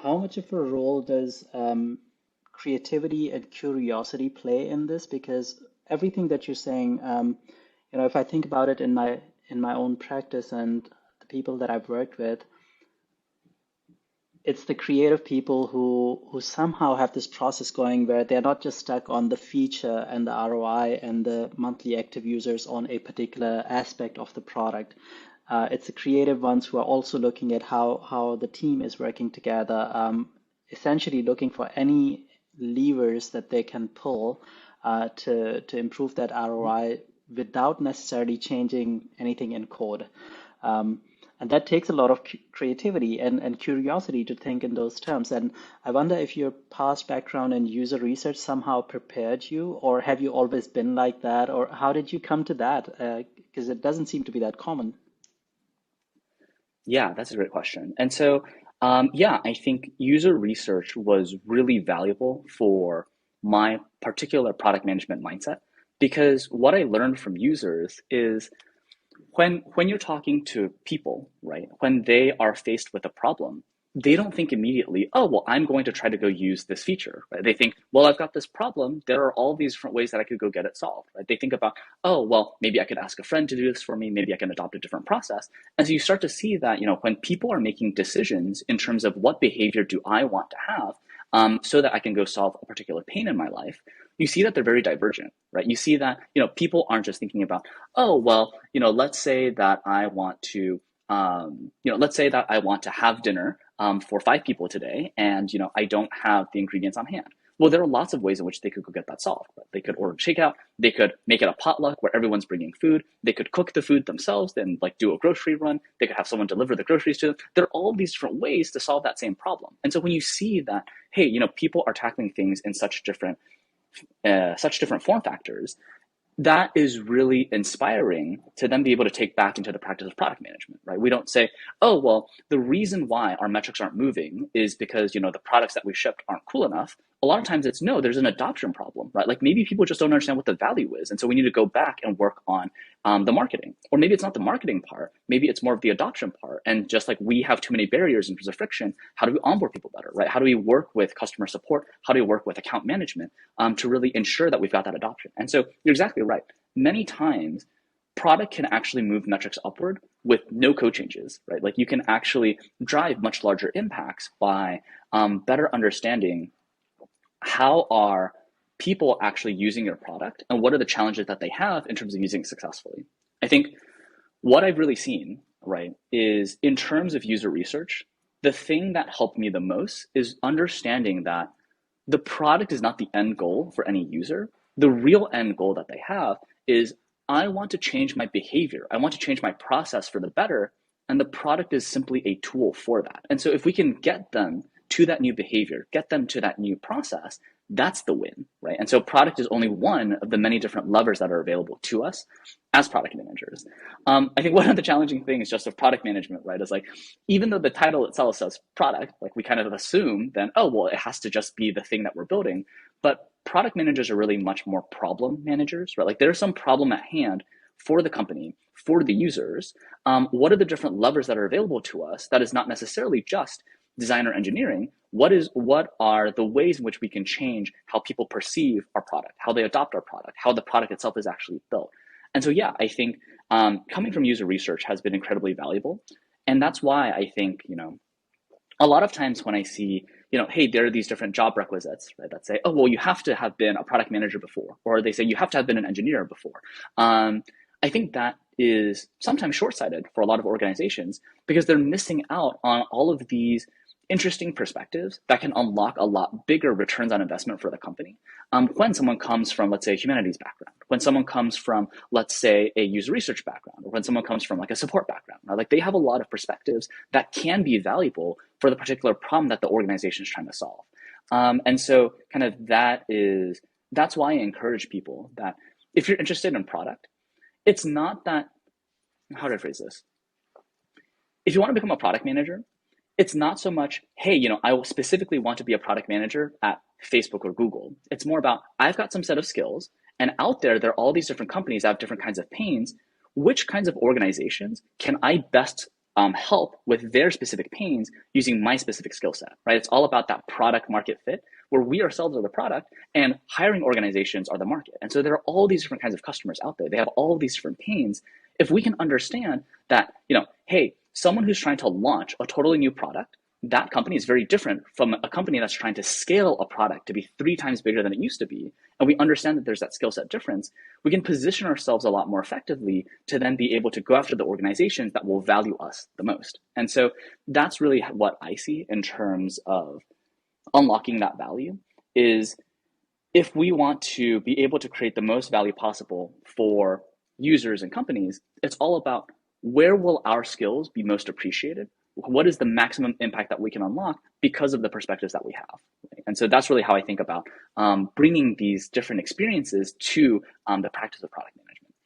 how much of a role does creativity and curiosity play in this? Because everything that you're saying, if I think about it in my own practice and the people that I've worked with, it's the creative people who somehow have this process going where they're not just stuck on the feature and the ROI and the monthly active users on a particular aspect of the product. It's the creative ones who are also looking at how the team is working together, essentially looking for any levers that they can pull to improve that ROI without necessarily changing anything in code. Um, and that takes a lot of creativity and curiosity to think in those terms. And I wonder if your past background in user research somehow prepared you, or have you always been like that, or how did you come to that? Because it doesn't seem to be that common. Yeah, that's a great question. And so, yeah, I think user research was really valuable for my particular product management mindset because what I learned from users is when you're talking to people, right, when they are faced with a problem, they don't think immediately, oh, well, I'm going to try to go use this feature, right? They think, well, I've got this problem. There are all these different ways that I could go get it solved, right? They think about, oh, well, maybe I could ask a friend to do this for me. Maybe I can adopt a different process. And so you start to see that, when people are making decisions in terms of what behavior do I want to have, so that I can go solve a particular pain in my life, you see that they're very divergent, right? You see that, people aren't just thinking about, oh, well, let's say that I want to, let's say that I want to have dinner for 5 people today, and I don't have the ingredients on hand. Well, there are lots of ways in which they could go get that solved. Right? They could order takeout. They could make it a potluck where everyone's bringing food. They could cook the food themselves, then like do a grocery run. They could have someone deliver the groceries to them. There are all these different ways to solve that same problem. And so when you see that, hey, people are tackling things in such different form factors, that is really inspiring to then be able to take back into the practice of product management, right? We don't say, oh, well, the reason why our metrics aren't moving is because, the products that we shipped aren't cool enough. A lot of times it's no, there's an adoption problem, right? Like maybe people just don't understand what the value is. And so we need to go back and work on the marketing. Or maybe it's not the marketing part. Maybe it's more of the adoption part. And just like we have too many barriers in terms of friction, how do we onboard people better, right? How do we work with customer support? How do we work with account management to really ensure that we've got that adoption? And so you're exactly right. Many times, product can actually move metrics upward with no code changes, right? Like you can actually drive much larger impacts by better understanding how are people actually using your product and what are the challenges that they have in terms of using it successfully. I think what I've really seen, right, is in terms of user research, the thing that helped me the most is understanding that the product is not the end goal for any user. The real end goal that they have is I want to change my behavior. I want to change my process for the better. And the product is simply a tool for that. And so if we can get them to that new behavior, get them to that new process, that's the win, right? And so product is only one of the many different levers that are available to us as product managers. I think one of the challenging things just of product management, right, is like, even though the title itself says product, like we kind of assume then, oh, well, it has to just be the thing that we're building. But product managers are really much more problem managers, right? Like there's some problem at hand for the company, for the users. What are the different levers that are available to us that is not necessarily just design or engineering? What are the ways in which we can change how people perceive our product, how they adopt our product, how the product itself is actually built? And so, yeah, I think coming from user research has been incredibly valuable. And that's why I think, a lot of times when I see, hey, there are these different job requisites, right, that say, oh, well, you have to have been a product manager before, or they say you have to have been an engineer before. I think that is sometimes short-sighted for a lot of organizations because they're missing out on all of these interesting perspectives that can unlock a lot bigger returns on investment for the company. When someone comes from, let's say, a humanities background, when someone comes from, let's say, a user research background, or when someone comes from like a support background, right? Like they have a lot of perspectives that can be valuable for the particular problem that the organization is trying to solve. And so kind of that's why I encourage people that if you're interested in product, it's not that, how do I phrase this? If you want to become a product manager, it's not so much, hey, I specifically want to be a product manager at Facebook or Google. It's more about, I've got some set of skills, and out there are all these different companies that have different kinds of pains. Which kinds of organizations can I best help with their specific pains using my specific skill set, right? It's all about that product market fit where we ourselves are the product and hiring organizations are the market. And so there are all these different kinds of customers out there. They have all these different pains. If we can understand that, hey, someone who's trying to launch a totally new product, that company is very different from a company that's trying to scale a product to be 3 times bigger than it used to be. And we understand that there's that skill set difference. We can position ourselves a lot more effectively to then be able to go after the organizations that will value us the most. And so that's really what I see in terms of unlocking that value is if we want to be able to create the most value possible for users and companies, it's all about where will our skills be most appreciated? What is the maximum impact that we can unlock because of the perspectives that we have? Right? And so that's really how I think about bringing these different experiences to the practice of product management.